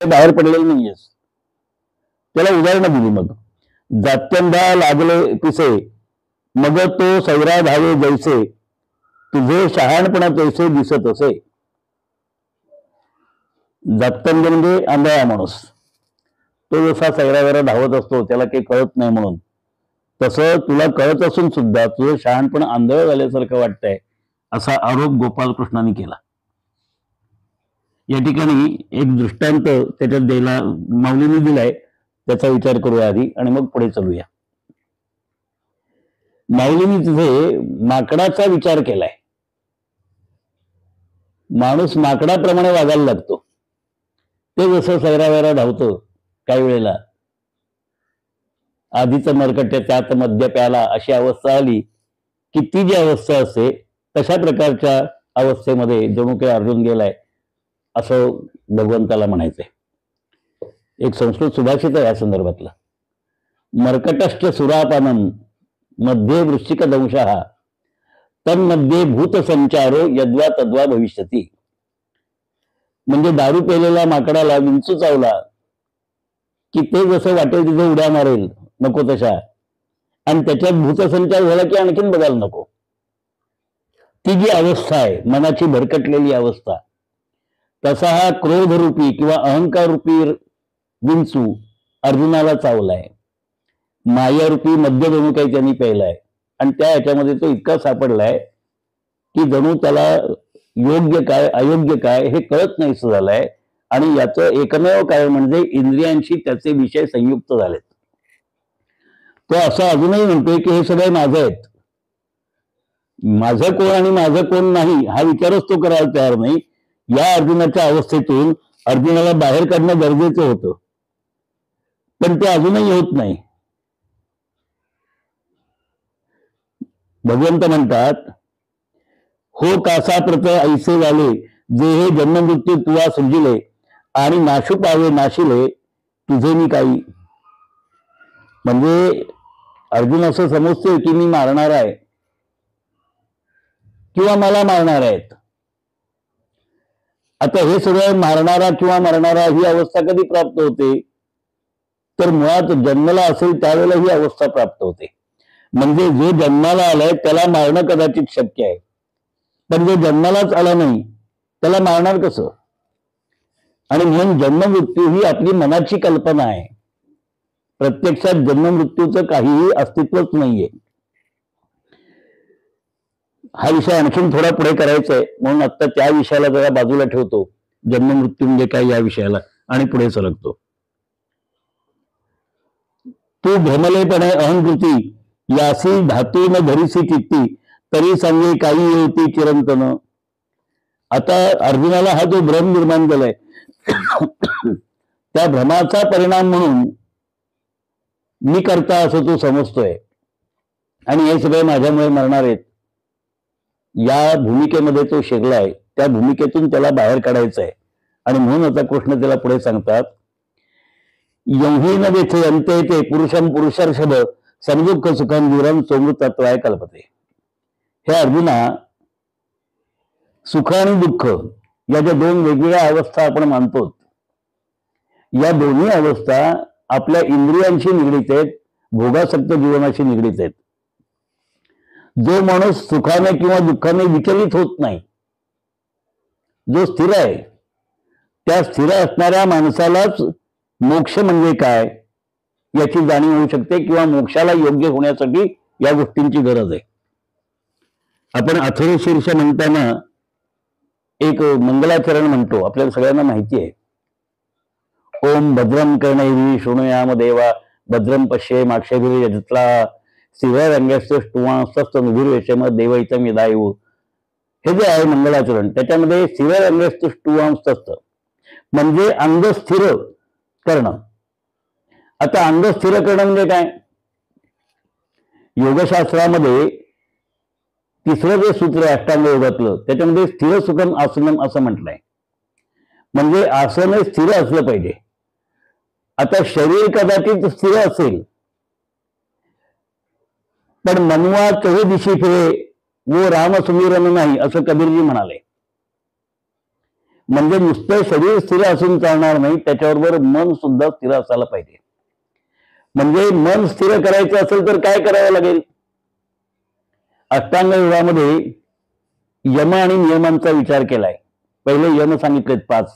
बाहेर पडलेलं नाहीयेस. त्याला उदाहरणं दिली. मग जात्यंधा लागले पिसे, मग तो सैरा धावे जैसे, तुझे शहाणपणा तैसे दिसत असे. जात्यंध म्हणजे आंधळा माणूस. तो जसा सैरावैरा धावत असतो, त्याला काही कळत नाही म्हणून, तसं तुला कळत असून सुद्धा तुझं शहाणपण आंधळ झाल्यासारखं वाटतंय, असा आरोप गोपालकृष्णाने केला. या ठिकाणी एक दृष्टांत त्याच्यात द्यायला माऊलींनी दिलाय, त्याचा विचार करूया आधी आणि मग पुढे चालूया. माऊलींनी तिथे माकडाचा विचार केलाय. माणूस माकडाप्रमाणे वागायला लागतो. ते जसं सैरावैरा धावतं, काही वेळेला आधीचं मरकट त्यात मद्य प्याला अशी अवस्था आली की ती जी अवस्था असते तशा प्रकारच्या अवस्थेमध्ये जणू काही अर्जुन गेलाय असं भगवंताला म्हणायचंय. एक संस्कृत सुभाषित आहे या संदर्भातलं. मर्कटश्च सुरापानम मध्ये वृश्चिक दंशः तन्मध्ये भूतसंचारो यद्वा तद्वा भविष्यती. म्हणजे दारू पेलेल्या माकडाला विंचू चावला की ते जसं वाटेल तिथे उड्या मारेल नको तशा, आणि त्याच्यात भूतसंचार झाला की आणखीन बघायला नको. ती जी अवस्था आहे मनाची भरकटलेली अवस्था, तसा हा क्रोधरूपी किंवा अहंकार रूपी विंचू अर्जुनाला चावलाय. मायारूपी मद्य जणू काही त्यांनी प्यायलाय आणि त्या ह्याच्यामध्ये तो इतका सापडलाय की जणू त्याला योग्य काय अयोग्य काय हे कळत नाहीसं झालंय. आणि याचं एकमेव कारण म्हणजे इंद्रियांशी त्याचे विषय संयुक्त झालेत. तो असं अजूनही म्हणतोय की हे सगळे माझं आहेत, माझं कोण आणि माझं कोण नाही हा विचारच तो करायला तयार नाही. या अर्जुनाच्या अवस्थेतून अर्जुनाला बाहेर काढणं गरजेचं होतं, पण ते अजूनही होत नाही. भगवंत म्हणतात, हो कासा प्रत ऐसे झाले जे हे जन्ममृत्यू तुला सृजिले, आणि नाशू पावे नाशिले तुझे मी काही. म्हणजे अर्जुन असं समजतोय की मी मारणार आहे किंवा मला मारणार आहेत. आता हे सगळं मारणारा किंवा मरणारा ही अवस्था कधी प्राप्त होते, तर मुळात जन्माला असेल त्यावेळेला ही अवस्था प्राप्त होते. म्हणजे जो जन्माला आलाय त्याला मारणं कदाचित शक्य आहे, पण जो जन्मालाच आला नाही त्याला मारणार कसं. आणि म्हणून जन्ममृत्यू ही आपली मनाची कल्पना आहे. प्रत्यक्षात जन्ममृत्यूचं काहीही अस्तित्वच नाहीये. हा विषय आणखीन थोडा पुढे करायचा आहे, म्हणून आता त्या विषयाला जरा बाजूला ठेवतो, जन्ममृत्यू म्हणजे काय या विषयाला, आणि पुढे सरकतो. तू भ्रमलेपणे अहंकृती यासी धातू न धरीसी चित्ती, तरी सांगे काही येती चिरंतन. आता अर्जुनाला हा जो भ्रम निर्माण झालाय त्या भ्रमाचा परिणाम म्हणून मी करता असं तो समजतोय, आणि हे सगळे माझ्यामुळे मरणार आहेत या भूमिकेमध्ये तो शिरलाय. त्या भूमिकेतून त्याला बाहेर काढायचं आहे. आणि म्हणून आता कृष्ण त्याला पुढे सांगतात, यंही न देथे अंते ते पुरुषम पुरुषर्षभ समदुःख सुखम दूरम सोमृतत्वाय कल्पते. हे अर्जुना, सुख आणि दुःख या ज्या दोन वेगवेगळ्या अवस्था आपण मानतो, या दोन्ही अवस्था आपल्या इंद्रियांशी निगडीत आहेत, भोगासक्त जीवनाशी निगडीत आहेत. जो माणूस सुखाने किंवा दुःखाने विचलित होत नाही, जो स्थिर आहे, त्या स्थिर असणाऱ्या माणसालाच मोक्ष म्हणजे काय याची जाणीव होऊ शकते, किंवा मोक्षाला योग्य होण्यासाठी या गोष्टींची गरज आहे. आपण अथर्वशीर्ष म्हणताना एक मंगलाचरण म्हणतो, आपल्याला सगळ्यांना माहिती आहे. ओम भद्रम कर्णैः शृणुयाम देवा भद्रम पश्येमाक्षभिर्यजत्रा स्थिररंगस्तुष्टुवांस्तस्तनुभिर्वेशम देवैतम यदायु. हे जे आहे मंगलाचरण, त्याच्यामध्ये स्थिररंगस्तुष्टुवांस्तस्त म्हणजे अंग स्थिर करणं. आता अंग स्थिर करणं म्हणजे काय? योगशास्त्रामध्ये तिसरं जे सूत्र आहे अष्टांग योगातलं, त्याच्यामध्ये स्थिर सुखम आसनम असं म्हटलंय. म्हणजे आसन हे स्थिर असलं पाहिजे. आता शरीर कदाचित स्थिर असेल, पण मनवा चहू दिशी फिरे वो राम सुमिरन नाही, असं कबीरजी म्हणाले. म्हणजे नुसतं शरीर स्थिर असून चालणार नाही, त्याच्याबरोबर मन सुद्धा स्थिर असायला पाहिजे. म्हणजे मन स्थिर करायचं असेल तर काय करावं लागेल? अष्टांग योगामध्ये यम आणि नियमांचा विचार केलाय. पहिले यम सांगितलेत 5.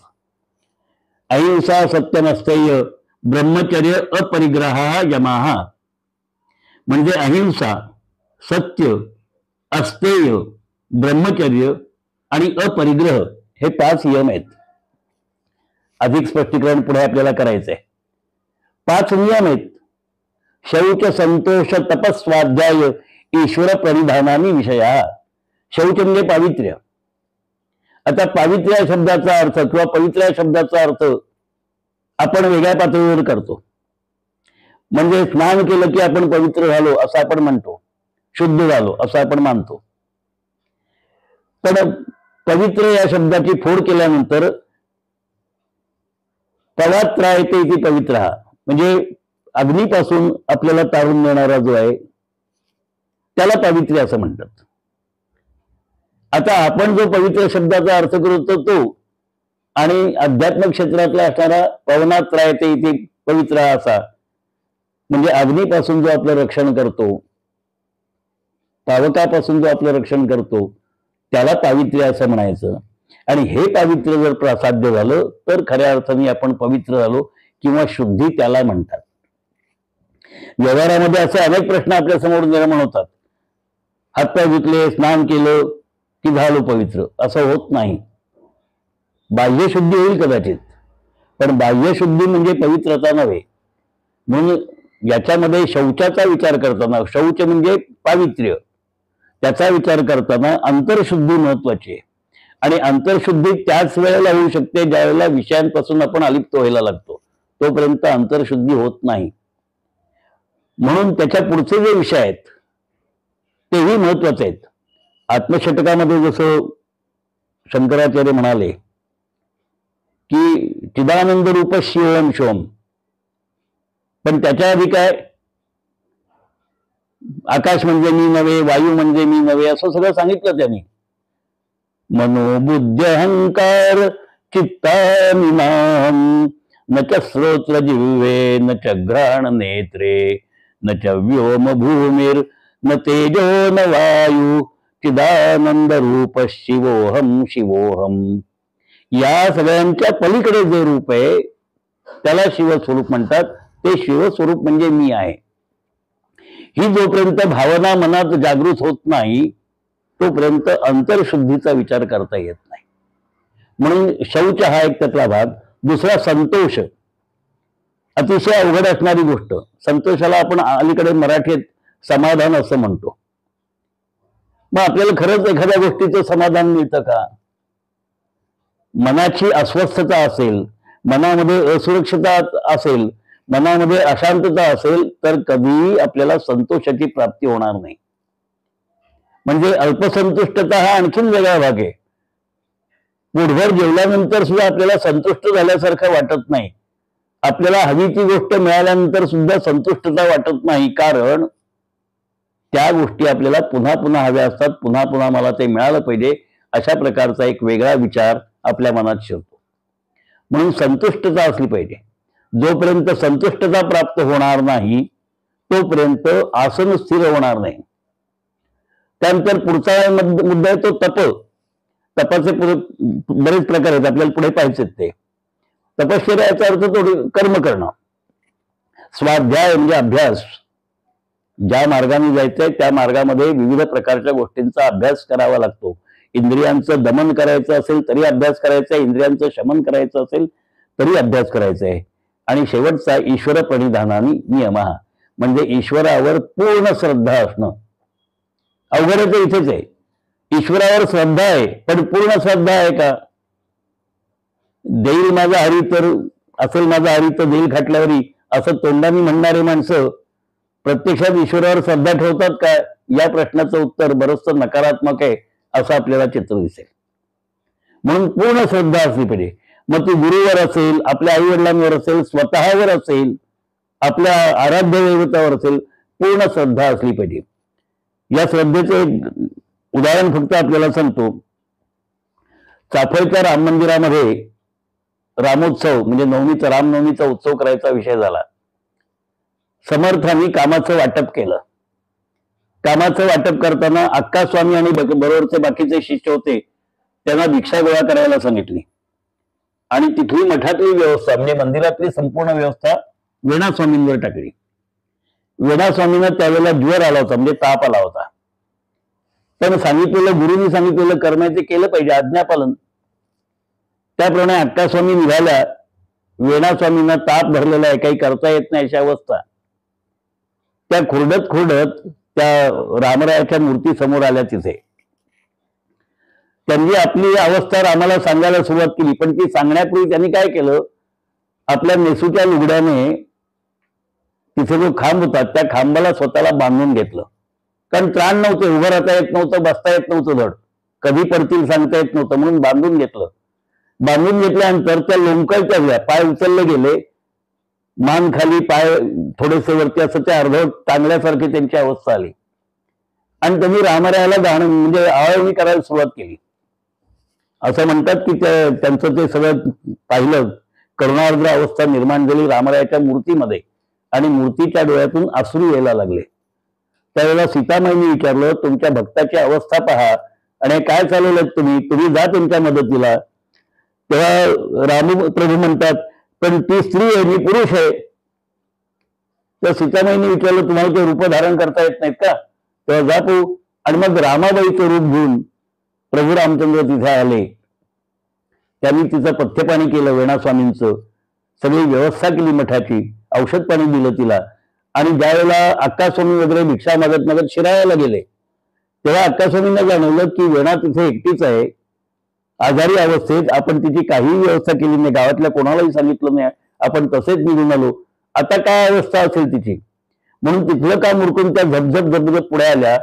अहिंसा सत्यमस्थेय ब्रह्मचर्य अपरिग्रह यमाहा. म्हणजे अहिंसा, सत्य, अस्तेय, ब्रह्मचर्य आणि अपरिग्रह हे 5 यम आहेत. अधिक स्पष्टीकरण पुढे आपल्याला करायचंय. 5 नियम आहेत. शौच संतोष तपस्वाध्याय ईश्वर परिधानानी विषया. शौच म्हणजे पावित्र्य. आता पावित्र्य या शब्दाचा अर्थ किंवा पवित्र या शब्दाचा अर्थ आपण वेगळ्या पातळीवर करतो. म्हणजे स्नान केलं की आपण पवित्र झालो असं आपण म्हणतो, शुद्ध झालो असं आपण मानतो. पण पवित्र या शब्दाची फोड केल्यानंतर पवात्रायते इति पवित्र हा, म्हणजे अग्नीपासून आपल्याला तारून देणारा जो आहे त्याला पावित्र्य असं म्हणतात. आता आपण जो पवित्र शब्दाचा अर्थ करतो तो आणि अध्यात्मिक क्षेत्रातला असणारा पवनात्रायते इति पवित्र असा, म्हणजे अग्नीपासून जो आपलं रक्षण करतो, पावकापासून जो आपलं रक्षण करतो त्याला पावित्र्य असं म्हणायचं. आणि हे पावित्र्य जर प्रसाद्य झालं तर खऱ्या अर्थाने आपण पवित्र झालो किंवा शुद्धी त्याला म्हणतात. व्यवहारामध्ये असे अनेक प्रश्न आपल्या समोर निर्माण होतात. हातपाय धुतले, स्नान केलं की झालो पवित्र, असं होत नाही. बाह्यशुद्धी होईल कदाचित, पण बाह्यशुद्धी म्हणजे पवित्रता नव्हे. म्हणून याच्यामध्ये शौचाचा विचार करताना, शौच म्हणजे पावित्र्य, त्याचा विचार करताना अंतरशुद्धी महत्वाची आहे. आणि अंतरशुद्धी त्याच वेळेला होऊ शकते ज्या वेळेला विषयांपासून आपण अलिप्त व्हायला लागतो, तोपर्यंत अंतरशुद्धी होत नाही. म्हणून त्याच्या पुढचे जे विषय आहेत तेही महत्वाचे आहेत. आत्मषटकामध्ये जसं शंकराचार्य म्हणाले की चिदानंद रूप शिवम शिवम, पण त्याच्या आधी काय, आकाश म्हणजे मी नव्हे, वायू म्हणजे मी नव्हे, असं सगळं सांगितलं त्यांनी. मनोबुद्ध अहंकार चित्तानिनाम न च श्रोत्र जिह्वे न च घ्राण नेत्रे न च व्योम भूमिर न तेजो न वायू चिदानंद रूप शिवोहम शिवोहम. या सगळ्यांच्या पलीकडे जे रूप आहे त्याला शिवस्वरूप म्हणतात. ते शिवस्वरूप म्हणजे मी आहे. ही जोपर्यंत भावना मनात जागृत होत नाही तोपर्यंत अंतरशुद्धीचा विचार करता येत नाही. म्हणून शौच हा एक त्यातला भाग. दुसरा संतोष, अतिशय अवघड असणारी गोष्ट. संतोषाला आपण अलीकडे मराठीत समाधान असं म्हणतो. मग आपल्याला खरंच एखाद्या गोष्टीचं समाधान मिळतं का? मनाची अस्वस्थता असेल, मनामध्ये असुरक्षता असेल, मनामध्ये अशांतता असेल तर कधीही आपल्याला संतोषाची प्राप्ती होणार नाही. म्हणजे अल्पसंतुष्टता हा आणखीन वेगळा भाग आहे. पोटभर जेवल्यानंतर सुद्धा आपल्याला संतुष्ट झाल्यासारखं वाटत नाही. आपल्याला हवी ती गोष्ट मिळाल्यानंतर सुद्धा संतुष्टता वाटत नाही, कारण त्या गोष्टी आपल्याला पुन्हा पुन्हा हव्या असतात. पुन्हा पुन्हा मला ते मिळालं पाहिजे अशा प्रकारचा एक वेगळा विचार आपल्या मनात शिरतो. म्हणून संतुष्टता असली पाहिजे. जोपर्यंत संतुष्टता प्राप्त होणार नाही तोपर्यंत आसन स्थिर होणार नाही. त्यानंतर पुढचा मुद्दा आहे तो तप. तपाचे बरेच प्रकार आहेत, आपल्याला पुढे पाहायचे ते. तपश्चर्याचा अर्थ थोडी कर्म करणं. स्वाध्याय म्हणजे अभ्यास. ज्या मार्गाने जायचंय त्या मार्गामध्ये विविध प्रकारच्या गोष्टींचा अभ्यास करावा लागतो. इंद्रियांचं दमन करायचं असेल तरी अभ्यास करायचा आहे, इंद्रियांचं शमन करायचं असेल तरी अभ्यास करायचा आहे. आणि शेवटचा ईश्वर प्रणिधानानी नियम, म्हणजे ईश्वरावर पूर्ण श्रद्धा असणं. अवघडच इथेच आहे. ईश्वरावर श्रद्धा आहे पण पूर्ण श्रद्धा आहे का? देईल माझा हरी तर असेल माझा हरी तर देईल खाटल्यावरी असं तोंडाने म्हणणारे माणसं प्रत्यक्षात ईश्वरावर श्रद्धा ठेवतात का? या प्रश्नाचं उत्तर बरंचसं नकारात्मक आहे असं आपल्याला चित्र दिसेल. म्हणून पूर्ण श्रद्धा असली पाहिजे. मग ती गुरुवर असेल, आपल्या आई वडिलांवर असेल, स्वतःवर असेल, आपल्या आराध्य दैवतावर असेल, पूर्ण श्रद्धा असली पाहिजे. या श्रद्धेचं एक उदाहरण फक्त आपल्याला सांगतो. चाफळच्या राम मंदिरामध्ये रामोत्सव म्हणजे नवमीचा रामनवमीचा उत्सव करायचा विषय झाला. समर्थांनी कामाचं वाटप केलं. कामाचं वाटप करताना अक्का स्वामी आणि बरोबरचे बाकीचे शिष्य होते त्यांना भिक्षा गोळा करायला सांगितली आणि तिथली मठातली व्यवस्था म्हणजे मंदिरातली संपूर्ण व्यवस्था वेणा स्वामींवर टाकली. वेणा स्वामींना त्यावेळेला ज्वर आला होता म्हणजे ताप आला होता. पण सांगितलेलं गुरुनी सांगितलेलं करण्याचे केलं पाहिजे, आज्ञापालन. त्याप्रमाणे अक्का स्वामी निघाल्या. वेणा स्वामींना ताप भरलेला आहे, काही करता येत नाही अशी अवस्था. त्या खुरडत खुरडत त्या रामरायाच्या मूर्ती समोर आल्या. तिथे त्यांनी आपली अवस्था रामाला सांगायला सुरुवात केली. पण ती सांगण्यापूर्वी त्यांनी काय केलं, आपल्या नेसूच्या लुगड्याने तिथे जो खांब होता त्या खांबाला स्वतःला बांधून घेतलं. कारण त्राण नव्हते, उभं राहता येत नव्हतं, बसता येत नव्हतं, धड कधी पडतील सांगता येत नव्हतं, म्हणून बांधून घेतलं. बांधून घेतल्यानंतर त्या लोंबकळच्या पाय उचलले गेले, मान खाली, पाय थोडेसे वरती, असं त्या अर्धवट टांगल्यासारखी त्यांची अवस्था आली. आणि त्यांनी रामरायाला गाणं म्हणजे आळवणी करायला सुरुवात केली. असं म्हणतात की त्यांचं ते सगळं पाहिलं, करुणार्द्र अवस्था निर्माण झाली रामरायाच्या मूर्तीमध्ये आणि मूर्तीच्या डोळ्यातून अश्रू यायला लागले. त्यावेळेला सीतामाईंनी विचारलं, तुमच्या भक्ताची अवस्था पहा आणि काय चालवलं तुम्ही जा त्यांच्या मदतीला. तेव्हा रामप्रभू म्हणतात, पण ती स्त्री आहे, मी पुरुष आहे. तर सीतामाईंनी विचारलं, तुम्हाला ते रूप धारण करता येत नाहीत का? तेव्हा जा पाहू. आणि मग रामाबाईचं रूप घेऊन प्रभू रामचंद्र तिथे आले. त्यांनी तिचं पथ्यपाणी केलं, वेणा स्वामींचं सगळी व्यवस्था केली, मठाची औषध पाणी दिलं तिला. आणि ज्यावेळेला अक्का स्वामी वगैरे भिक्षा मागत मागत शिराळ्याला गेले तेव्हा अक्का स्वामींना जाणवलं की वेणा तिथे एकटीच आहे, आजारी अवस्थेत. आपण तिची काहीही व्यवस्था केली नाही, गावातल्या कोणालाही सांगितलं नाही, आपण तसेच निघून आलो. आता काय अवस्था असेल तिची. म्हणून तिथलं काम उरकून त्या झपझप झपझप पुढे आल्या.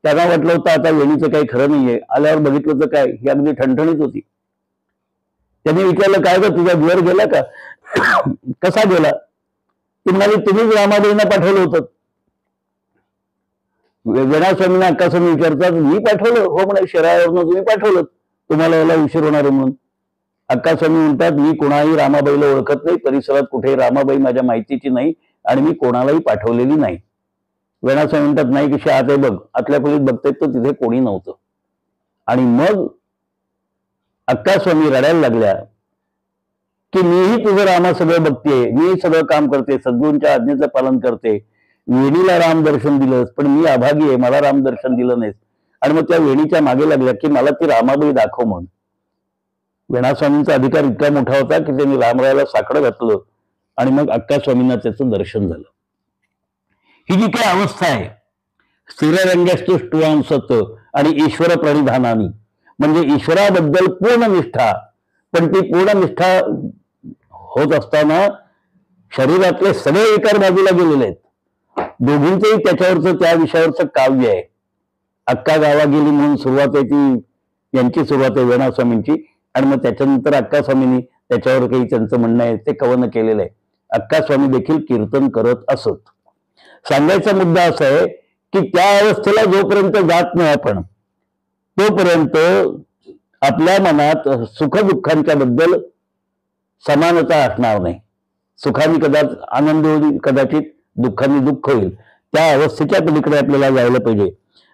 त्यांना वाटलं होतं आता वेणीचं काही खरं नाहीये. आल्यावर बघितलं तर काय, ही अगदी ठणठणीत होती. त्यांनी विचारलं, काय ग तुझा ज्वर गेला का? कसा गेला? ती म्हणाली, तुम्हीच रामाबाईंना पाठवलं होतं. वेणा स्वामींना अक्का स्वामी विचारतात, मी पाठवलं? हो म्हणे, शिराळ्यावरनं तुम्ही पाठवलं, तुम्हाला याला उशीर होणार आहे म्हणून. अक्का स्वामी म्हणतात, मी कोणाही रामाबाईला ओळखत नाही, परिसरात कुठेही रामाबाई माझ्या माहितीची नाही आणि मी कोणालाही पाठवलेली नाही. वेणा स्वामी म्हणतात, नाही कशी आत आहे बघ. आतल्या खोलीत बघतायत तर तिथे कोणी नव्हतं. आणि मग अक्का स्वामी रडायला लागल्या की मीही तुझं रामा सगळं बघतेय, मी सगळं काम करते, सद्गुरूंच्या आज्ञेचं पालन करते, वेणीला राम दर्शन दिलंस पण मी अभागी आहे, मला राम दर्शन दिलं नाहीस. आणि मग त्या वेणीच्या मागे लागल्या की मला ती रामाबाई दाखव म्हणून. वेणा स्वामींचा अधिकार इतका मोठा होता की त्यांनी रामरायाला साकडं घातलं आणि मग अक्का स्वामींना त्याचं दर्शन झालं. ही जी काही अवस्था आहे, स्थिररंगस्तु ष्टुवांसत आणि ईश्वर प्रणिधानानी, म्हणजे ईश्वराबद्दल पूर्ण निष्ठा. पण ती पूर्ण निष्ठा होत असताना शरीरातले सगळे विकार बाजूला गेलेले आहेत. दोघींचंही त्याच्यावरचं त्या विषयावरचं काव्य आहे. अक्का गावा गेली म्हणून सुरुवात आहे ती यांची, सुरुवात आहे वेणा स्वामींची. आणि मग त्याच्यानंतर अक्का स्वामींनी त्याच्यावर काही त्यांचं म्हणणं आहे ते कवन केलेलं आहे. अक्का स्वामी देखील कीर्तन करत असत. सांगायचा मुद्दा असा आहे की त्या अवस्थेला जोपर्यंत जात नाही आपण, तोपर्यंत आपल्या मनात सुखदुःखांच्या बद्दल समानता असणार नाही. सुखाने कदाचित आनंद होईल, कदाचित दुःखाने दुःख होईल. त्या अवस्थेच्या पलीकडे आपल्याला जायला पाहिजे.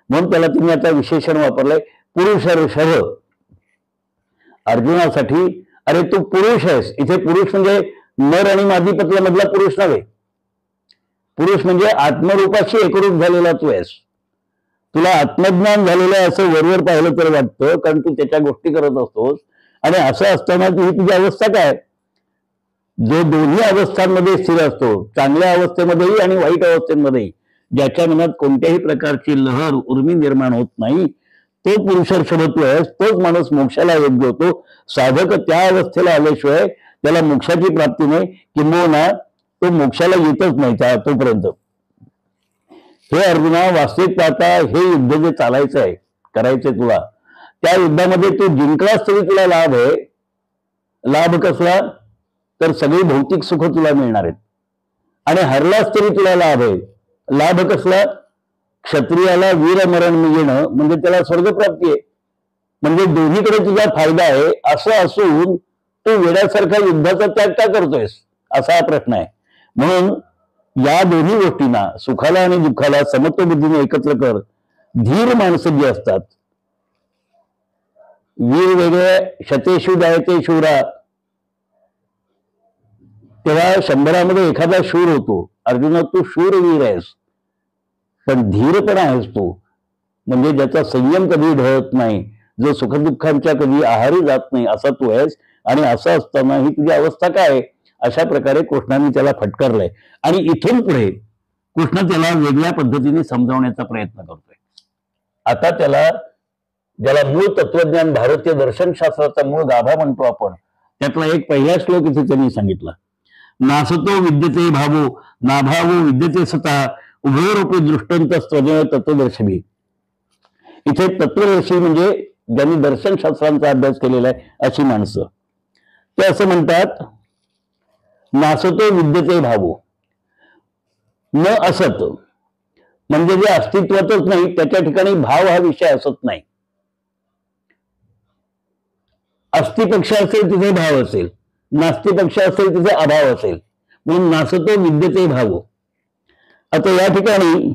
म्हणून त्याला तुम्ही आता विशेषण वापरलंय पुरुषर्षभ. अर्जुनासाठी अरे तू पुरुष आहेस. इथे पुरुष म्हणजे नर आणि मादी पत्ल्यामधला पुरुष नव्हे. पुरुष म्हणजे आत्मरूपाशी एकरूप झालेला तू आहेस. तुला आत्मज्ञान झालेलं आहे असं वरवर पाहिलं तर वाटतं, कारण तू त्याच्या गोष्टी करत असतोस. आणि असं असताना ही तुझी अवस्था काय, जो दोन्ही अवस्थांमध्ये स्थिर असतो, चांगल्या अवस्थेमध्येही आणि वाईट अवस्थेमध्येही, ज्याच्या मनात कोणत्याही प्रकारची लहर उर्मी निर्माण होत नाही, तो पुरुषर्षभत्व आहे. तोच माणूस मोक्षाला योग्य होतो. साधक त्या अवस्थेला आल्याशिवाय त्याला मोक्षाची प्राप्ती नाही, किंबहुना तो मोक्षाला येतच नाही तोपर्यंत. हे अर्जुना, वास्तविक पाहता हे युद्ध जे चालायचं आहे, करायचंय तुला, त्या युद्धामध्ये तू जिंकलास तरी तुला लाभ आहे. लाभ कसला, तर सगळी भौतिक सुख तुला मिळणार आहेत. आणि हरलास तरी तुला लाभ आहे. लाभ कसला, क्षत्रियाला वीरमरण मिळणं म्हणजे त्याला स्वर्गप्राप्ती आहे. म्हणजे दोन्हीकडे तुझा फायदा आहे असं असून तू वेड्यासारखा युद्धाचा त्याग का करतोयस, असा हा प्रश्न आहे. म्हणून या दोन्ही गोष्टींना, सुखाला आणि दुःखाला समत्व बुद्धीने एकत्र कर. धीर माणसं जी असतात, वीर वेगळे शतेषु जायते शूरा, तेव्हा 100 एखादा शूर होतो. अर्जुना, तू शूरवीर आहेस, पण धीर पण आहेस तू, म्हणजे ज्याचा संयम कधी ढळत नाही, जो सुखदुःखांच्या कधी आहारी जात नाही, असा तू आहेस. आणि असं असताना ही तुझी अवस्था काय, अशा प्रकारे कृष्णाने त्याला फटकारलंय. आणि इथून पुढे कृष्ण त्याला वेगळ्या पद्धतीने समजावण्याचा प्रयत्न करतोय. आता त्याला, ज्याला मूळ तत्वज्ञान, भारतीय दर्शनशास्त्राचा मूळ गाभा म्हणतो आपण, त्यातला एक पहिला श्लोक इथे त्यांनी सांगितला. नासतो विद्यते भावो नाभावो विद्यते सता उभयोरपी दृष्टांत स्वजय तत्वदर्शनी. इथे तत्वदर्शी म्हणजे ज्यांनी दर्शनशास्त्रांचा अभ्यास केलेला आहे अशी माणसं. ते असं म्हणतात, नासतो विद्यते भावो, न असत म्हणजे जे अस्तित्वातच नाही त्याच्या ठिकाणी भाव हा विषय असत नाही. अस्ति पक्ष असेल तिथे भाव असेल, नास्ति पक्ष असेल तिथे अभाव असेल, म्हणून नासतो विद्यते भावो. आता या ठिकाणी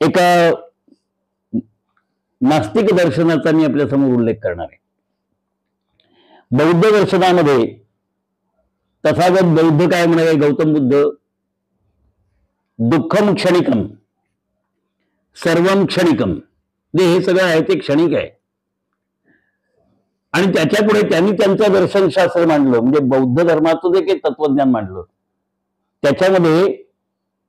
एका नास्तिक दर्शनाचा मी आपल्या समोर उल्लेख करणार आहे. बौद्ध दर्शनामध्ये तथागत बौद्ध काय म्हणाले, गौतम बुद्ध, दुःखम क्षणिकम सर्वम क्षणिकम, हे सगळं आहे ते क्षणिक आहे. आणि त्याच्या पुढे त्यांनी त्यांचं दर्शनशास्त्र मांडलं, म्हणजे बौद्ध धर्माचं जे काही तत्वज्ञान मांडलं, त्याच्यामध्ये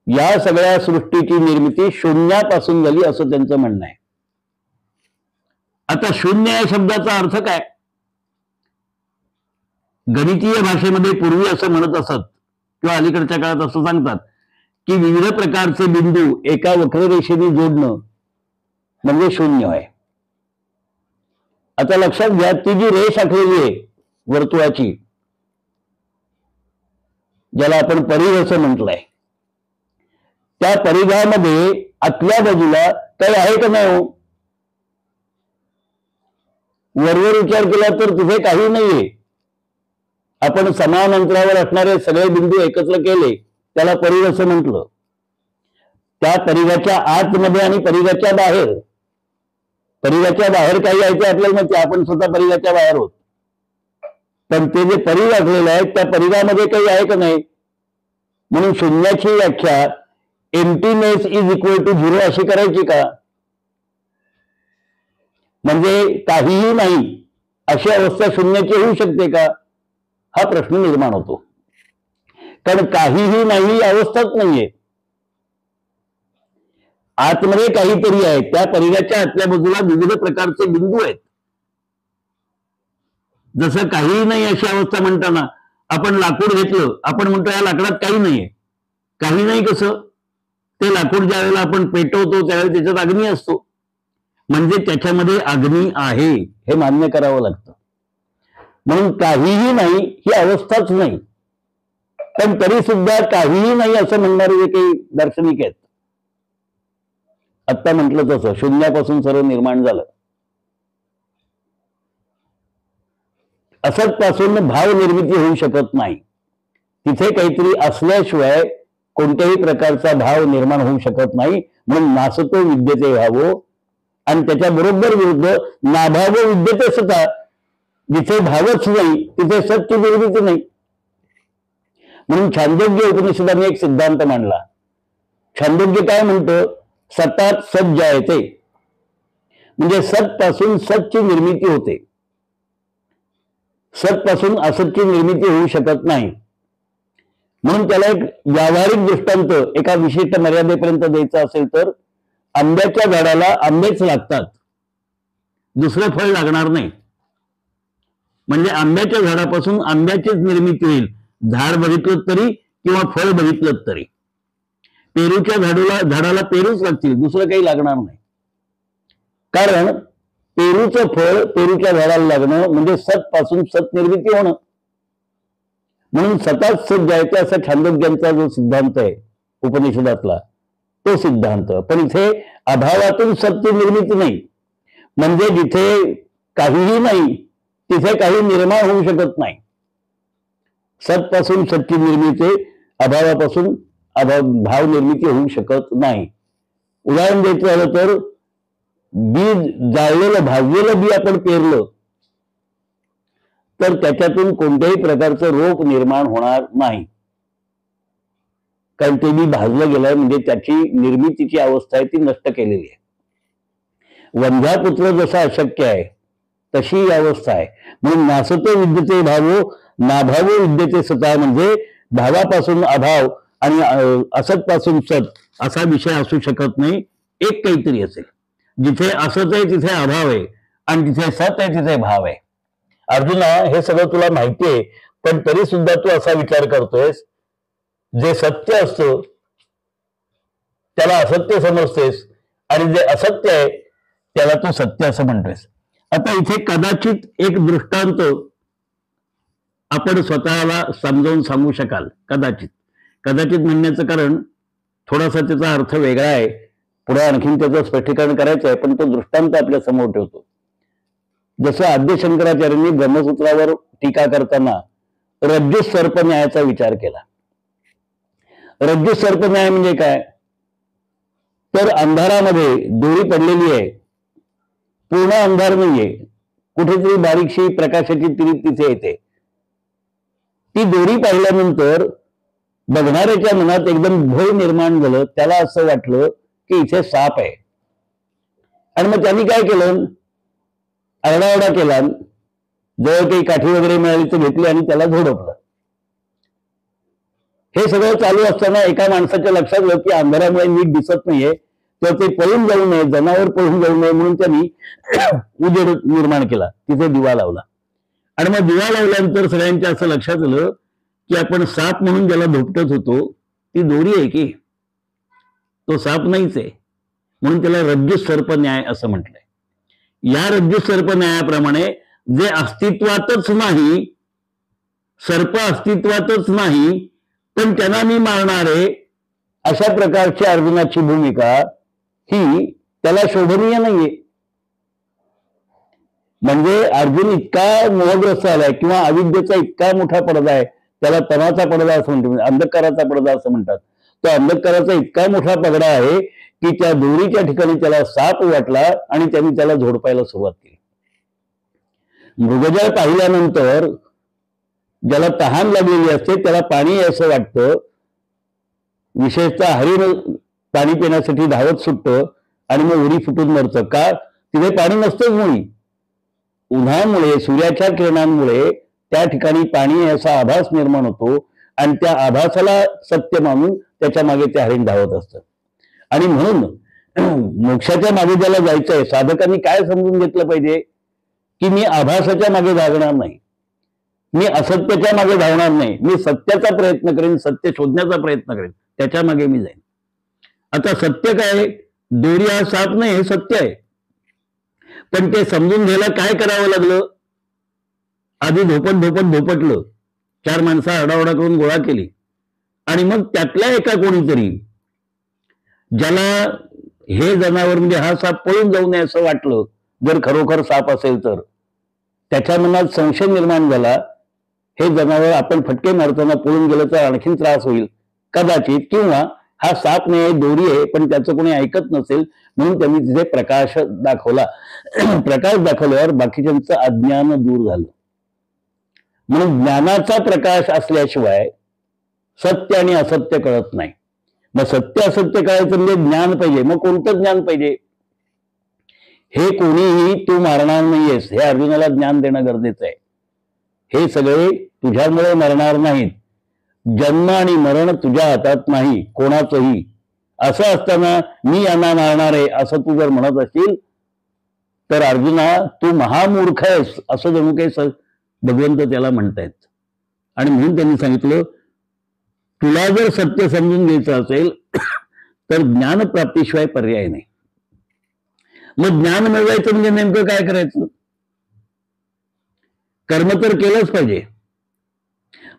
या सगळ्या सृष्टीची निर्मिती शून्यापासून झाली असं त्यांचं म्हणणं आहे. आता शून्य या शब्दाचा अर्थ काय? गणितीय भाषेमध्ये पूर्वी असं म्हणत असत किंवा अलीकडच्या काळात असं सांगतात की विविध प्रकारचे बिंदू एका वक्ररेषेने जोडणं म्हणजे शून्य आहे. आता लक्षात घ्या, ती जी रेष आखलेली आहे वर्तुळाची, ज्याला आपण परिघ असं म्हटलंय, त्या परिघामध्ये आतल्या बाजूला काही आहे का नाही हो? वरवर विचार केला तर तिथे काही नाहीये. आपण समान अंतरावर असणारे सगळे बिंदू एकत्र केले त्याला परिघ असं म्हटलं. त्या परिघाच्या आतमध्ये आणि परिघाच्या बाहेर, परिघाच्या बाहेर काही आहे ते आपल्याला माहिती, आपण स्वतः परिघाच्या बाहेर आहोत, पण ते जे परिघ आखलेलं आहे त्या परिघामध्ये काही आहे का नाही. म्हणून शून्याची व्याख्या एम्प्टीनेस इज इक्वल टू 0 अशी करायची का? म्हणजे काहीही नाही अशी अवस्था शून्याची होऊ शकते का, हा प्रश्न निर्माण होतो. कारण काहीही नाही अवस्थाच नाहीये, आतमध्ये काहीतरी आहे. त्या परिघाच्या आतल्या बाजूला विविध प्रकारचे बिंदू आहेत. जसं काहीही नाही अशी अवस्था म्हणताना आपण लाकूड घेतलं, आपण म्हणतो या लाकडात काही नाहीये. काही नाही कसं? ते लाकूड ज्या वेळेला आपण पेटवतो त्यावेळेला त्याच्यात अग्नी असतो, म्हणजे त्याच्यामध्ये अग्नी आहे हे मान्य करावं लागतं. म्हणून काहीही नाही ही अवस्थाच नाही, पण तरी सुद्धा काहीही नाही असं म्हणणारे जे काही दार्शनिक आहेत, आत्ता म्हटलं तसं शून्यापासून सर्व निर्माण झालं. असतपासून भाव निर्मिती होऊ शकत नाही. तिथे काहीतरी असल्याशिवाय कोणत्याही प्रकारचा भाव निर्माण होऊ शकत नाही. म्हणून नासतो विद्यते भावो, आणि त्याच्या बरोबर विरुद्ध नाभावो विद्यते सता, जिथे भावच नाही तिथे सत्य निर्मिती नाही. म्हणून छांदोग्य उपनिषदाने एक सिद्धांत मांडला. छांदोग्य काय म्हणतं, सतात सत जायते, म्हणजे सत पासून सतची निर्मिती होते, सत पासून असतची निर्मिती होऊ शकत नाही. म्हणून त्याला एक व्यावहारिक दृष्टांत एका विशिष्ट मर्यादेपर्यंत द्यायचा असेल तर, आंब्याच्या झाडाला आंबेच लागतात, दुसरं फळ लागणार नाही. म्हणजे आंब्याच्या झाडापासून आंब्याचीच निर्मिती होईल, झाड बघितलं तरी किंवा फळ बघितलं तरी. पेरूच्या झाडाला पेरूच लागतील, दुसरं काही लागणार नाही. कारण पेरूचं फळ पेरूच्या झाडाला लागणं म्हणजे सत पासून सत निर्मिती होणं. म्हणून सतात सत जायते असा छांदोग्यांचा जो सिद्धांत आहे उपनिषदातला, तो सिद्धांत. पण इथे अभावातून सत्य निर्मिती नाही. म्हणजे जिथे काहीही नाही, तिथे काही निर्माण होऊ शकत नाही. सत्पासून सत्ची निर्मिती, अभावापासून भाव निर्मिती होऊ शकत नाही. उदाहरण द्यायचं झालं तर बी जाळलेलं भाजलेलं बी आपण पेरलं तर त्याच्यातून कोणत्याही प्रकारचं रोप निर्माण होणार नाही, कारण ते बी भाजलं गेलं म्हणजे त्याची निर्मितीची अवस्था आहे ती नष्ट केलेली आहे. वंध्यापुत्र जसा अशक्य आहे तशी ही अवस्था आहे. म्हणून नासतो विद्यते भावो नाभावो विद्यते सता, म्हणजे भावापासून अभाव आणि असतपासून सत असा विषय असू शकत नाही. एक काहीतरी असेल. जिथे असत आहे तिथे अभाव आहे आणि जिथे सत आहे तिथे भाव आहे. अर्जुना, हे सगळं तुला माहिती आहे, पण तरी सुद्धा तू असा विचार करतोयस, जे सत्य असतं त्याला असत्य समजतेस आणि जे असत्य आहे त्याला तू सत्य असं म्हणतोयस. आता इथे कदाचित एक दृष्टांत आपण स्वतःला समजावून सांगू शकाल. कदाचित म्हणण्याचं कारण थोडासा त्याचा अर्थ वेगळा आहे, पुढे आणखीन त्याचं स्पष्टीकरण करायचं आहे, पण तो दृष्टांत आपल्या समोर ठेवतो. जसं आद्य शंकराचार्यांनी ब्रह्मसूत्रावर टीका करताना रज्जू सर्प न्यायाचा विचार केला. रज्जू सर्प न्याय म्हणजे काय? तर अंधारामध्ये दोरी पडलेली आहे, पूर्ण अंधार नाहीये, कुठेतरी बारीकशी प्रकाशाची तिरीप तिथे येते. ती दोरी पाहिल्यानंतर बघणाऱ्याच्या मनात एकदम भय निर्माण झालं. त्याला असं वाटलं की इथे साप आहे, आणि मग त्यांनी काय केलं, आरडाओरडा केला. जवळ काही काठी वगैरे मिळाली तर घेतली आणि त्याला झोडपलं. हे सगळं चालू असताना एका माणसाच्या लक्षात आलं की अंधारामुळे नीट दिसत नाहीये, तर ते पळून जाऊ नये, जनावर पळून जाऊ नये म्हणून त्यांनी उजेड निर्माण केला, तिथे दिवा लावला. आणि मग दिवा लावल्यानंतर सगळ्यांच्या असं लक्षात आलं की आपण साप म्हणून ज्याला धोपटत होतो ती दोरी आहे की तो साप नाहीच आहे. म्हणून त्याला रज्जू सर्प न्याय असं म्हटलंय. या रज्जू सर्प न्यायाप्रमाणे जे अस्तित्वातच नाही, सर्प अस्तित्वातच नाही, पण त्यांना मी मारणार आहे, अशा प्रकारची अर्जुनाची भूमिका ही त्याला शोभनीय नाहीये. म्हणजे अर्जुन इतका मोहग्रस्त आलाय किंवा अविद्येचा इतका मोठा पडदा आहे, त्याला तणाचा पडदा असं म्हणतात, अंधकाराचा पडदा असं म्हणतात. तो अंधकाराचा इतका मोठा पडदा आहे की त्या दोरीच्या ठिकाणी त्याला साप वाटला आणि त्यांनी त्याला झोडपायला सुरुवात केली. मृगजळ पाहिल्यानंतर ज्याला तहान लागलेली असते त्याला पाणी असं वाटतं, विशेषतः हरिण पाणी पिण्यासाठी धावत सुटतं आणि मग उडी फुटून मरतं. का? तिथे पाणी नसतंच. मुळी उन्हामुळे, सूर्याच्या किरणांमुळे त्या ठिकाणी पाणी असा आभास निर्माण होतो आणि त्या आभासाला सत्य मानून त्याच्या मागे ते हरिण धावत असतं. आणि म्हणून मोक्षाच्या मागे ज्याला जायचंय, साधकांनी काय समजून घेतलं पाहिजे की मी आभासाच्या मागे धावणार नाही, मी असत्याच्या मागे धावणार नाही, मी सत्याचा प्रयत्न करेन, सत्य शोधण्याचा प्रयत्न करेन, त्याच्या मागे मी जाईन. आता सत्य काय? दोरी हा साप नाही, हे सत्य आहे. पण ते समजून घ्यायला काय करावं लागलं? आधी धोपटलं, 4 माणसं आरडाओरडा करून गोळा केली आणि मग त्यातल्या एका कोणीतरी ज्याला हे जनावर म्हणजे हा साप पळून जाऊ नये असं वाटलं, जर खरोखर साप असेल तर त्याच्या मनात संशय निर्माण झाला, हे जनावर आपण फटके मारताना पळून गेलं तर आणखीन त्रास होईल कदाचित, किंवा हा साप नाही दोरी आहे पण त्याचं कोणी ऐकत नसेल म्हणून त्यांनी तिथे प्रकाश दाखवला. प्रकाश दाखवल्यावर बाकीच्यांचं अज्ञान दूर झालं. म्हणून ज्ञानाचा प्रकाश असल्याशिवाय सत्य आणि असत्य कळत नाही. मग सत्य असत्य कळायचं म्हणजे ज्ञान पाहिजे. मग कोणतं ज्ञान पाहिजे? हे कोणीही तू मारणार नाहीयेस, हे अर्जुनाला ज्ञान देणं गरजेचं आहे. हे सगळे तुझ्यामुळे मरणार नाहीत. जन्म आणि मरण तुझ्या हातात नाही कोणाचंही. असं असताना मी यांना मारणार आहे असं तू जर म्हणत असशील तर अर्जुना तू महामूर्ख आहेस असं जणू काही भगवंत त्याला म्हणतायत. आणि म्हणून त्यांनी सांगितलं तुला जर सत्य समजून घ्यायचं असेल तर ज्ञान प्राप्तीशिवाय पर्याय नाही. मग ज्ञान मिळवायचं म्हणजे नेमकं काय करायचं? कर्म तर केलंच पाहिजे.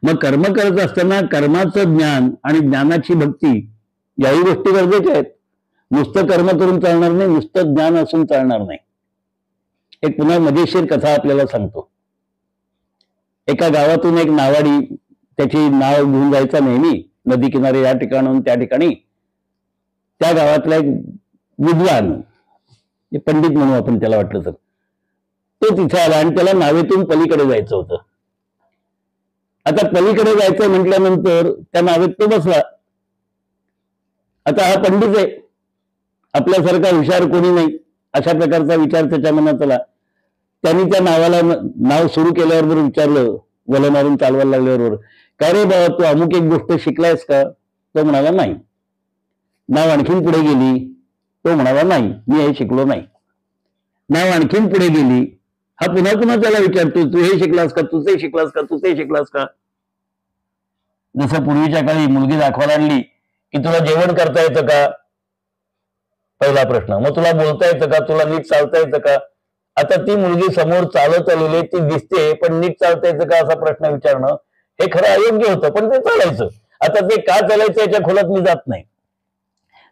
मग कर्म करत असताना कर्माचं ज्ञान आणि ज्ञानाची भक्ती याही गोष्टी गरजेच्या आहेत. नुसतं कर्म करून चालणार नाही, नुसतं ज्ञान असून चालणार नाही. एक पुन्हा मजेशीर कथा आपल्याला सांगतो. एका गावातून एक नावाडी त्याची नाव घेऊन जायचा नेहमी नदी किनारे या ठिकाणून त्या ठिकाणी. त्या गावातला एक विद्वान पंडित म्हणू आपण त्याला वाटलं तर, तो तिथे आला आणि त्याला नावेतून पलीकडे जायचं होतं. आता पलीकडे जायचं म्हटल्यानंतर त्या नावेत तो बसला. आता हा पंडित आहे, आपल्यासारखा हुशार कोणी नाही, अशा प्रकारचा विचार त्याच्या मनात आला. त्यांनी त्या नावाला नाव सुरू केल्याबरोबर विचारलं, वल मारून चालवायला लागल्याबरोबर, काय रे बाबा तू अमुक एक गोष्ट शिकलायस का? तो म्हणाला नाही. नाव आणखीन पुढे गेली, तो म्हणाला नाही मी हे शिकलो नाही. नाव आणखीन पुढे गेली, हा पुन्हा पुन्हा त्याला विचारतो, तू हे शिकलास का, तू ते शिकलास का, तू ते शिकलास का? जसं पूर्वीच्या काळी मुलगी दाखवायला आणली की तुला जेवण करता येतं का, पहिला प्रश्न. मग तुला बोलता येतं का, तुला नीट चालता येतं का? आता ती मुलगी समोर चालत आलेली ती दिसते, पण नीट चालता येतं का असा प्रश्न विचारणं हे खरं अयोग्य होतं, पण ते चालायचं. आता ते का चालायचं याच्या खोलात मी जात नाही.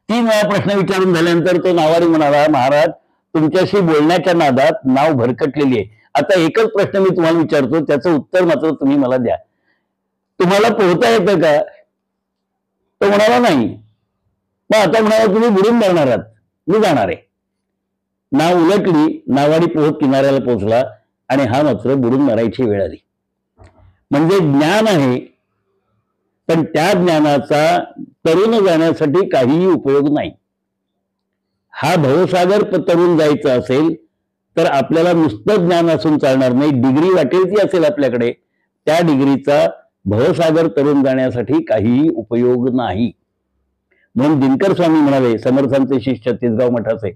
3 वेळा प्रश्न विचारून झाल्यानंतर तो नावाडी म्हणाला, महाराज तुमच्याशी बोलण्याच्या नादात नाव भरकटलेली आहे. आता एकच प्रश्न मी तुम्हाला विचारतो, त्याचं उत्तर मात्र तुम्ही मला द्या. तुम्हाला पोहता येतं का? तो म्हणाला नाही. मग आता म्हणाला तुम्ही बुडून मरणार आहात, मी जाणार आहे. नाव उलटली, नावाडी पोहत किनाऱ्याला पोहोचला आणि हा मात्र बुडून मरायची वेळ आली. म्हणजे ज्ञान आहे, पण त्या ज्ञानाचा तरुण जाण्यासाठी काहीही उपयोग नाही. हा भवसागर तरुण जायचं असेल तर आपल्याला नुसतं ज्ञान असून चालणार नाही. डिग्री वाटेल ती असेल आपल्याकडे, त्या डिग्रीचा भवसागर तरुण जाण्यासाठी काहीही उपयोग नाही. म्हणून दिनकर स्वामी म्हणाले, समर्थांचे शिष्य छत्तीसगाव मठाचे,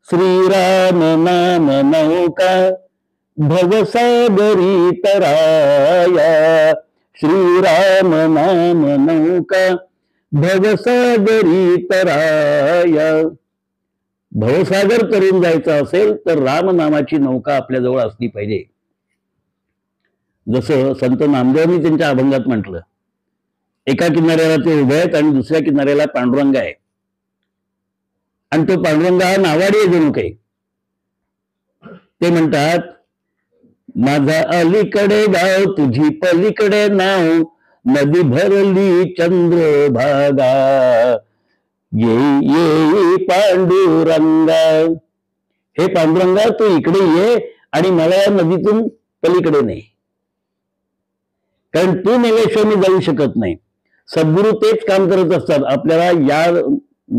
श्रीराम नाम नौका भवसागरी तराया, श्रीराम नाम नौका भवसागरी तराया. भवसागर तरुण जायचं असेल तर राम नामाची नौका आपल्याजवळ असली पाहिजे. जसं संत नामदेवांनी त्यांच्या अभंगात म्हटलं, एका किनाऱ्याला ते उभे आहेत आणि दुसऱ्या किनाऱ्याला पांडुरंग आहे, आणि तो पांडुरंग हा नावाडी आहे जणू काही. ते म्हणतात, माझा अलीकडे गाव तुझी पलीकडे नाव, नदी भरली चंद्रभागा, ये ये पांडुरंगा. हे पांडुरंगा तू इकडे ये आणि मला या नदीतून पलीकडे नाही, कारण तू नेल्याशिवाय मी जाऊ शकत नाही. सद्गुरू तेच काम करत असतात, आपल्याला या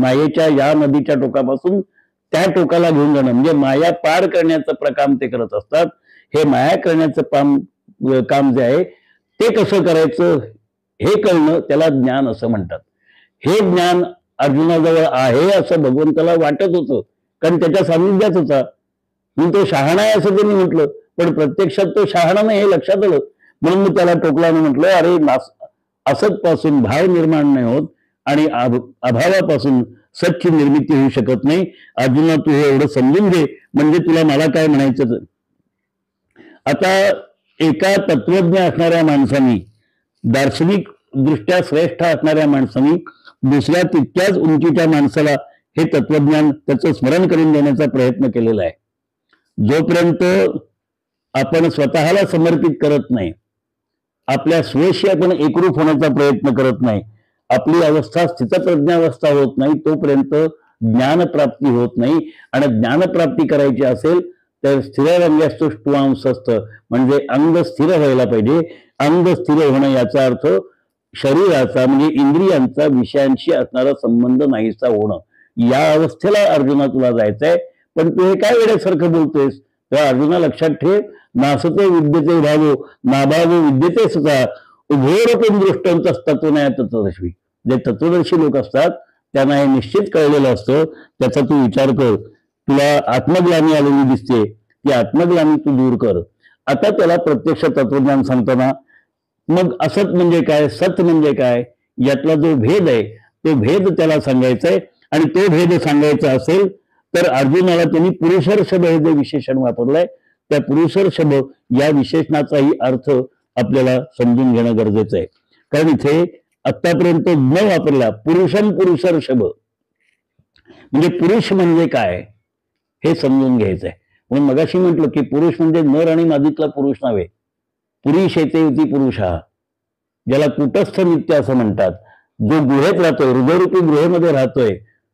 मायेच्या या नदीच्या टोकापासून त्या टोकाला घेऊन जाणं, म्हणजे माया पार करण्याचं काम ते करत असतात. हे माया करण्याचं काम जे आहे ते कसं करायचं हे कळणं, त्याला ज्ञान असं म्हणतात. हे ज्ञान अर्जुनाजवळ आहे असं भगवंताला वाटत होतं, कारण त्याच्या सान्निध्यात होता म्हणून तो शहाणा आहे असं त्यांनी म्हटलं. पण प्रत्यक्षात तो शहाणा नाही हे लक्षात आलं, म्हणून मी त्याला टोकल्याने म्हटलं, अरे असत पासून भाव निर्माण नाही होत आणि अभावापासून सच्ची निर्मिती होऊ शकत नाही. अर्जुना तू हे एवढं समजून घे, म्हणजे तुला मला काय म्हणायचं. आता एका तत्वज्ञ असणाऱ्या माणसानी, दार्शनिक दृष्ट्या श्रेष्ठ असणाऱ्या माणसानी दुसऱ्या तितक्याच उंचीच्या माणसाला हे तत्वज्ञान त्याचं स्मरण करून देण्याचा प्रयत्न केलेला आहे. जोपर्यंत आपण स्वतःला समर्पित करत नाही, आपल्या स्वशी आपण एकरूप होण्याचा प्रयत्न करत नाही, आपली अवस्था स्थितप्रज्ञावस्था होत नाही, तोपर्यंत ज्ञानप्राप्ती होत नाही. आणि ज्ञानप्राप्ती करायची असेल तर स्थिररंगस्तुष्टुवांसस्त, म्हणजे अंग स्थिर व्हायला पाहिजे. अंग स्थिर होणं याचा अर्थ शरीराचा म्हणजे इंद्रियांचा विषयांशी असणारा संबंध नाहीसा होणं. या अवस्थेला अर्जुना तुला जायचंय, पण तू हे काय वेड्यासारखं बोलतोयस. तेव्हा अर्जुना लक्षात ठेव, नासतो विद्यते भावो नाभावो विद्यते सुद्धा उभोरकून दृष्टांत तत्वज्ञान तत्वदर्शी. जे तत्वदर्शी लोक असतात त्यांना हे निश्चित कळलेलं असतं. त्याचा तू विचार कर. तुला आत्मग्लानी आलेली दिसते, ती आत्मग्लानी तू दूर कर. आता त्याला प्रत्यक्ष तत्वज्ञान सांगताना मग असत म्हणजे काय, सत म्हणजे काय, यातला जो भेद आहे तो भेद त्याला सांगायचा आहे. आणि तो भेद सांगायचा असेल तर अर्जुनाला त्यांनी पुरुषर्षभ हे जे विशेषण वापरलंय, त्या पुरुषर्षभ या विशेषणाचाही अर्थ आपल्याला समजून घेणं गरजेचं आहे. कारण इथे आतापर्यंत न वापरला पुरुषम पुरुषर्षभ, म्हणजे पुरुष म्हणजे काय हे समजून घ्यायचंय. म्हणून मगाशी म्हटलं की पुरुष म्हणजे नर आणि मादीतला पुरुष नव्हे. पुरुष येते युती पुरुष हा, ज्याला कुटस्थ नित्य असं म्हणतात, जो गुहेत राहतोय, हृदयरूपी गुहेमध्ये राहतोय,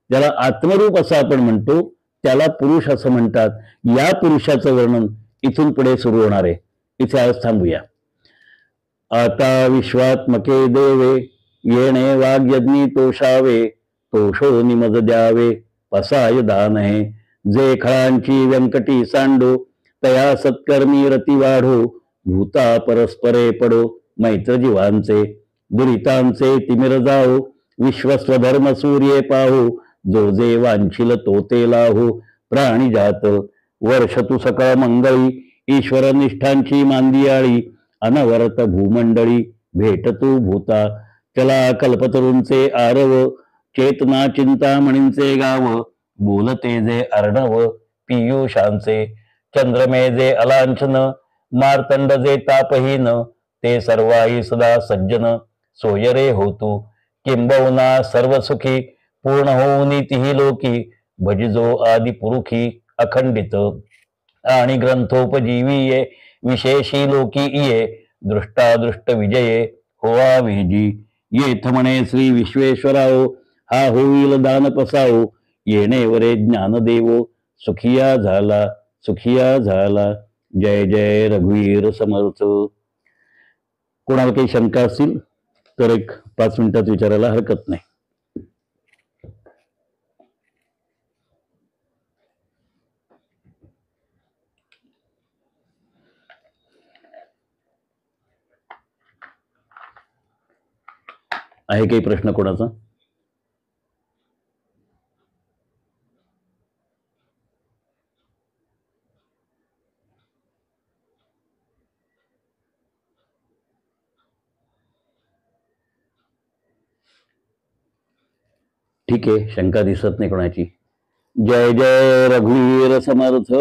ज्याला आत्मरूप असं आपण म्हणतो, त्याला पुरुष असं म्हणतात. या पुरुषाचं वर्णन इथून पुढे सुरू होणार आहे. इथे आज थांबूया. आता विश्वात्मके देवे येणे वाग्यज्ञी तोषावे, तोषो निमज द्यावे पसाय दान हे. जे खळांची व्यंकटी सांडो, तया सत्कर्मी रती वाढो, भूता परस्परे पडो मैत्र जीवांचे. दुरितांचे तिमिर जाओ, विश्वस्वधर्म सूर्ये पाहो, जो जे वांछिल तो ते लाहो. प्राणी जात वर्ष तू सकळ मंगळी, ईश्वर निष्ठांची मांदियाळी, अनवरत भूमंडळी भेट तू भूता. चला कल्पतरूंचे आरव, चेतना चिंतामणींचे गाव, बोलते जे अर्णव पियुषांचे. चंद्रमे जे अलांछन, मार्तंड जे तापहीन, ते सर्वाई सदा सज्जन सोयरे होतू. किंबहुना सर्व सुखी पूर्ण होऊनी तिही लोकी, भजिजो आदि पुरुखी अखंडित. आणि ग्रंथोपजीवीये विशेषी लोकी इये, दृष्टादृष्ट विजये होवा वेजी. येथ म्हणे श्री विश्वेश्वराओ, हा होईल दान पसाओ, येणे वरे ज्ञानदेवो, सुखिया झाला सुखिया झाला. जय जय रघुवीर समर्थ. कोणाला काही शंका असतील तर एक 5 मिनिटात विचारायला हरकत नाही. आहे काही प्रश्न कोणाचा? ठीक आहे, शंका दिसत नाही कोणाची. जय जय रघुवीर समर्थ.